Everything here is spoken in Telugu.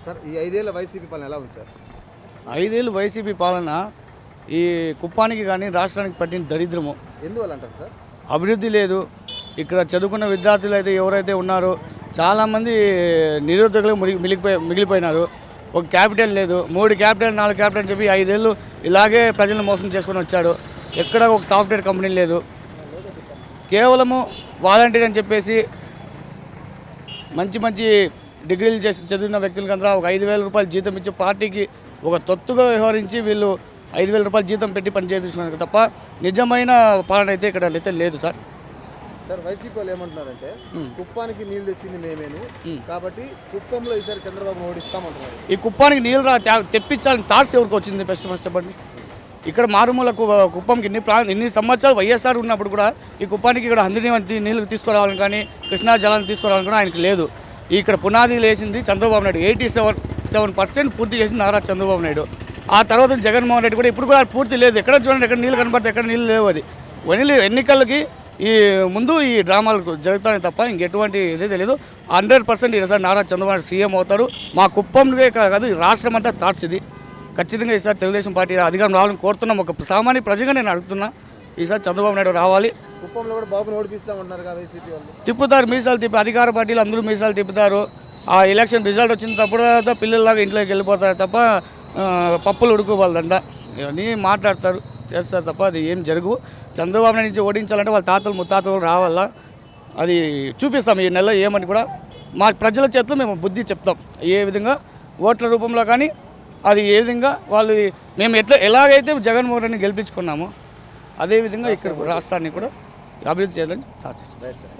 సార్ ఈ 5 ఏళ్ల వైసీపీ పాలన ఎలా ఉంది సార్? 5 ఏళ్ళు వైసీపీ పాలన ఈ కుప్పానికి కానీ రాష్ట్రానికి పట్టిన దరిద్రము. ఎందువల్ల అంటారు సార్? అభివృద్ధి లేదు. ఇక్కడ చదువుకున్న విద్యార్థులు అయితే ఎవరైతే ఉన్నారో చాలామంది నిరుద్యోగులు మిగిలిపోయినారు. ఒక క్యాపిటల్ లేదు, 3 క్యాపిటల్ 4 క్యాపిటల్ అని చెప్పి 5 ఏళ్ళు ఇలాగే ప్రజలను మోసం చేసుకొని వచ్చాడు. ఎక్కడ ఒక సాఫ్ట్వేర్ కంపెనీ లేదు. కేవలము వాలంటీర్ అని చెప్పేసి మంచి డిగ్రీలు చేసి చదివిన వ్యక్తులకంతా ఒక 5,000 రూపాయలు జీతం ఇచ్చి పార్టీకి ఒక తొత్తుగా వ్యవహరించి వీళ్ళు 5,000 రూపాయలు జీతం పెట్టి పని చేయించుకున్నారు తప్ప నిజమైన పాలన అయితే ఇక్కడ అయితే లేదు సార్. సార్ వైసీపీ వాళ్ళు ఏమంటున్నారంటే కుప్పానికి నీళ్లు తెచ్చింది మేమేను కాబట్టి కుప్పంలో ఈసారి చంద్రబాబు ఓడిస్తామంటున్నారు. ఈ కుప్పానికి నీళ్ళు తెప్పించాలని థాట్స్ ఎవరికి వచ్చింది? ఫస్ట్ చెప్పండి. ఇక్కడ మారుమూల కుప్పంకి ఇన్ని సంవత్సరాలు వైఎస్ఆర్ ఉన్నప్పుడు కూడా ఈ కుప్పానికి ఇక్కడ అందరినీ నీళ్ళు తీసుకురావాలని కానీ కృష్ణా జలాన్ని తీసుకురావాలని కూడా ఆయనకి లేదు. ఇక్కడ పునాది లేచింది చంద్రబాబు నాయుడు. 87% పూర్తి చేసింది నారా చంద్రబాబు నాయుడు. ఆ తర్వాత జగన్మోహన్ రెడ్డి కూడా ఇప్పుడు కూడా పూర్తి లేదు. ఎక్కడ చూడండి, ఎక్కడ నీళ్ళు కనబడితే ఎక్కడ నీళ్ళు లేవు. అది ఓన్లీ ఎన్నికలకి ఈ ముందు ఈ డ్రామాలు జరుగుతాయి తప్ప ఇంకెటువంటి ఇదే తెలియదు. 100% ఈసారి నారా చంద్రబాబు నాయుడు సీఎం అవుతారు. మా కుప్పంకే కాదు ఈ రాష్ట్రం అంతా థాట్స్ ఇది. ఖచ్చితంగా ఈసారి తెలుగుదేశం పార్టీ అధికారం రావాలని కోరుతున్నాం. ఒక సామాన్య ప్రజగా నేను అడుగుతున్నా, ఈసారి చంద్రబాబు నాయుడు రావాలి. కుప్పంలో కూడా బాబుని ఓడిపిస్తామంటున్నారు వైసీపీ వాళ్ళు. తిప్పుతారు మీసాలు తిప్పి, అధికార పార్టీలు అందరూ మీసాలు తిప్పుతారు. ఆ ఎలక్షన్ రిజల్ట్ వచ్చిన తప్పుడు పిల్లల్లాగా ఇంట్లోకి వెళ్ళిపోతారు తప్ప పప్పులు ఉడుకోవాలంట ఇవన్నీ మాట్లాడతారు చేస్తారు తప్ప అది ఏం జరుగు. చంద్రబాబు నాయుడు నుంచి ఓడించాలంటే వాళ్ళ తాతలు ముత్తాతలు రావాలా, అది చూపిస్తాం ఈ నెలలో ఏమని కూడా. మా ప్రజల చేతిలో మేము బుద్ధి చెప్తాం ఏ విధంగా ఓట్ల రూపంలో కానీ అది ఏ విధంగా వాళ్ళు మేము ఎలాగైతే జగన్మోహన్ రెడ్డిని గెలిపించుకున్నామో అదేవిధంగా ఇక్కడ రాష్ట్రాన్ని కూడా అభివృద్ధి చేయాలని సాధిస్తాం.